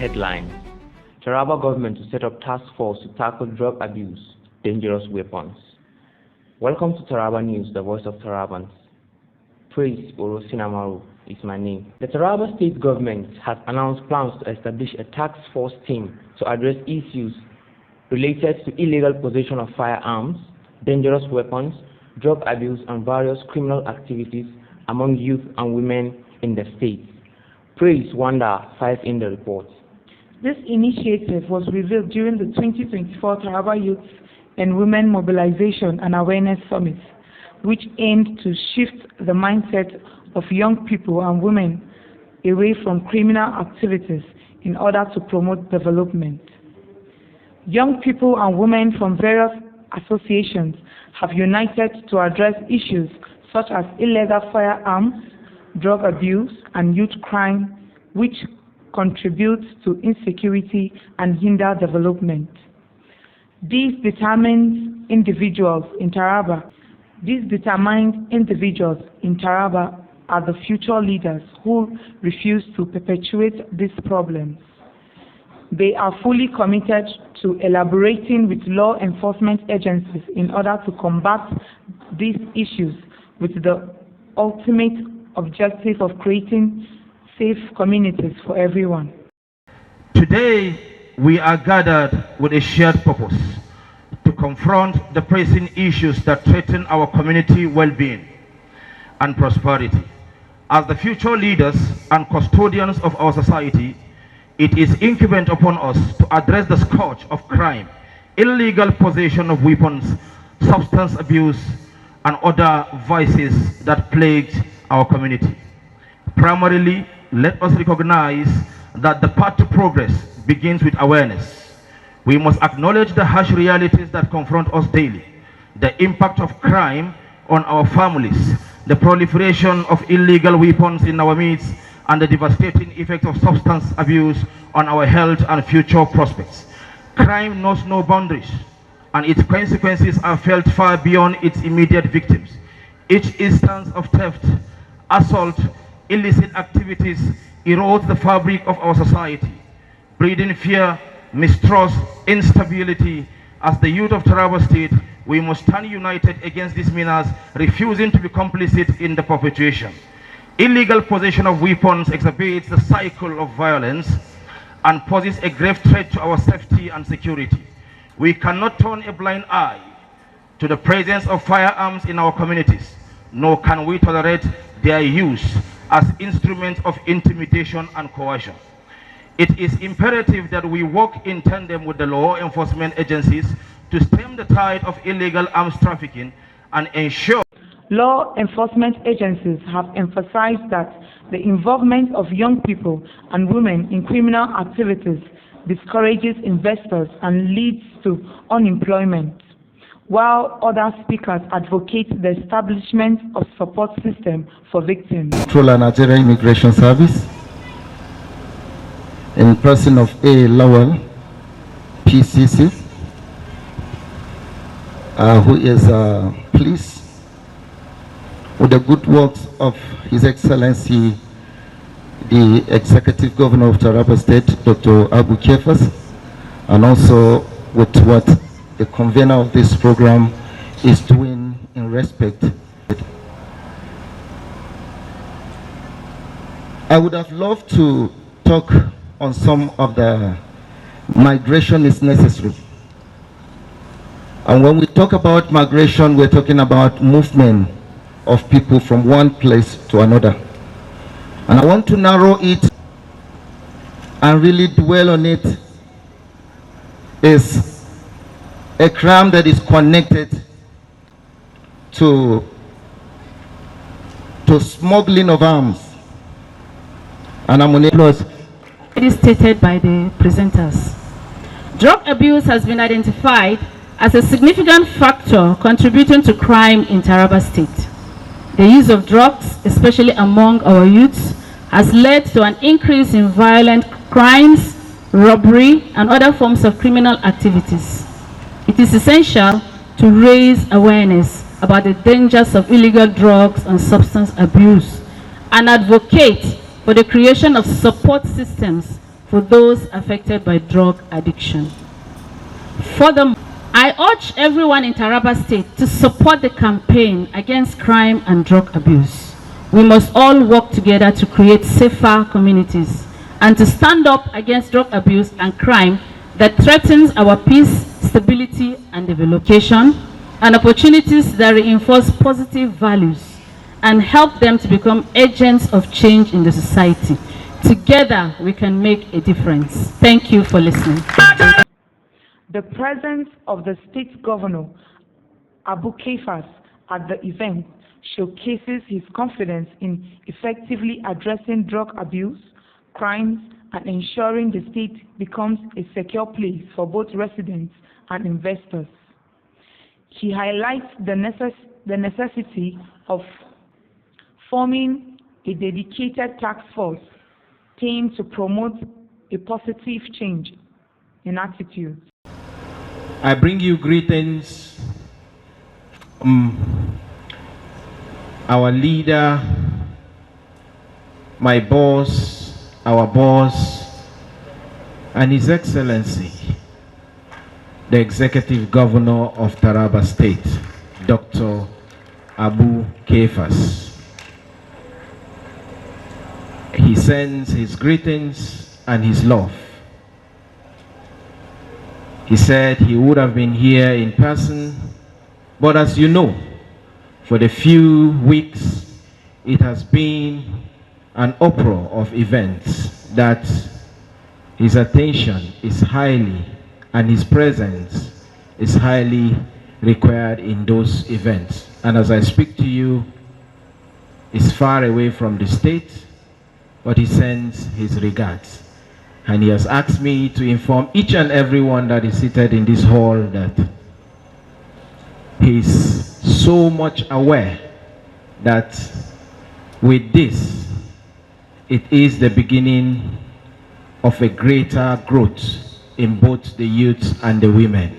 Headlines: Taraba government to set up task force to tackle drug abuse, dangerous weapons. Welcome to Taraba News, the voice of Tarabans. Praise Oro Sinamaru is my name. The Taraba State Govt has announced plans to establish a task force team to address issues related to illegal possession of firearms, dangerous weapons, drug abuse, and various criminal activities among youth and women in the state. Praise Wanda files in the report. This initiative was revealed during the 2024 Taraba Youth and Women Mobilization and Awareness Summit, which aimed to shift the mindset of young people and women away from criminal activities in order to promote development. Young people and women from various associations have united to address issues such as illegal firearms, drug abuse, and youth crime, which contribute to insecurity and hinder development. These determined individuals in Taraba are the future leaders who refuse to perpetuate these problems. They are fully committed to elaborating with law enforcement agencies in order to combat these issues with the ultimate objective of creating safe communities for everyone. Today, we are gathered with a shared purpose to confront the pressing issues that threaten our community well-being and prosperity. As the future leaders and custodians of our society, it is incumbent upon us to address the scourge of crime, illegal possession of weapons, substance abuse, and other vices that plague our community. Primarily, let us recognize that the path to progress begins with awareness. We must acknowledge the harsh realities that confront us daily, the impact of crime on our families, the proliferation of illegal weapons in our midst, and the devastating effect of substance abuse on our health and future prospects. Crime knows no boundaries, and its consequences are felt far beyond its immediate victims. Each instance of theft, assault, illicit activities erodes the fabric of our society, breeding fear, mistrust, instability. As the youth of Taraba State, we must stand united against these menace, refusing to be complicit in the perpetuation. Illegal possession of weapons exacerbates the cycle of violence and poses a grave threat to our safety and security. We cannot turn a blind eye to the presence of firearms in our communities, nor can we tolerate their use as instruments of intimidation and coercion. It is imperative that we work in tandem with the law enforcement agencies to stem the tide of illegal arms trafficking and ensure. Law enforcement agencies have emphasized that the involvement of young people and women in criminal activities discourages investors and leads to unemployment, while other speakers advocate the establishment of support system for victims. Controller Nigerian Immigration Service, in person of A. Lowell, PCC, who is pleased with the good works of His Excellency, the Executive Governor of Taraba State, Dr. Abu Kefas, and also with what the convener of this program is doing in respect. I would have loved to talk on some of the migration is necessary. And when we talk about migration, we're talking about movement of people from one place to another. And I want to narrow it and really dwell on it. Is a crime that is connected to smuggling of arms. And I'm on it. It is stated by the presenters. Drug abuse has been identified as a significant factor contributing to crime in Taraba State. The use of drugs, especially among our youths, has led to an increase in violent crimes, robbery, and other forms of criminal activities. It is essential to raise awareness about the dangers of illegal drugs and substance abuse and advocate for the creation of support systems for those affected by drug addiction. Furthermore, I urge everyone in Taraba State to support the campaign against crime and drug abuse. We must all work together to create safer communities and to stand up against drug abuse and crime that threatens our peace, stability, and development, and opportunities that reinforce positive values and help them to become agents of change in the society. Together, we can make a difference. Thank you for listening. The presence of the state governor, Abu Kefas, at the event showcases his confidence in effectively addressing drug abuse, crimes, and ensuring the state becomes a secure place for both residents and investors. He highlights the necessity of forming a dedicated task force aimed to promote a positive change in attitudes. I bring you greetings from our leader, my boss, our boss, and His Excellency, the Executive Governor of Taraba State, Dr. Abu Kefas. He sends his greetings and his love. He said he would have been here in person, but as you know, for the few weeks, it has been an uproar of events that his attention is highly, and his presence is highly required in those events. And as I speak to you, he's far away from the state, but he sends his regards. And he has asked me to inform each and everyone that is seated in this hall that he's so much aware that with this, it is the beginning of a greater growth in both the youth and the women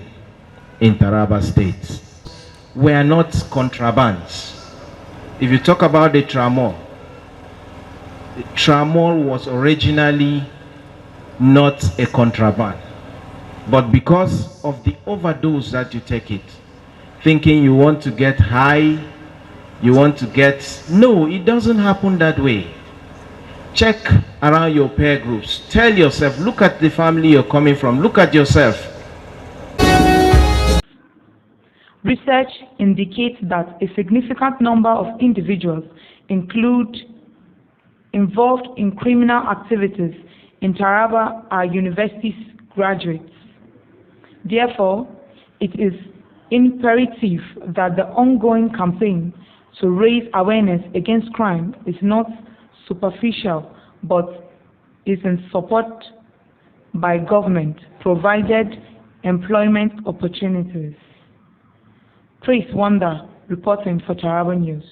in Taraba State. We are not contrabands. If you talk about the tramol was originally not a contraband, but because of the overdose that you take it, thinking you want to get high, you want to get, no, it doesn't happen that way. Check around your peer groups. Tell yourself, look at the family you're coming from, look at yourself. Research indicates that a significant number of individuals involved in criminal activities in Taraba are university graduates. Therefore, it is imperative that the ongoing campaign to raise awareness against crime is not superficial, but is in support by government provided employment opportunities. Trace Wanda reporting for Taraba News.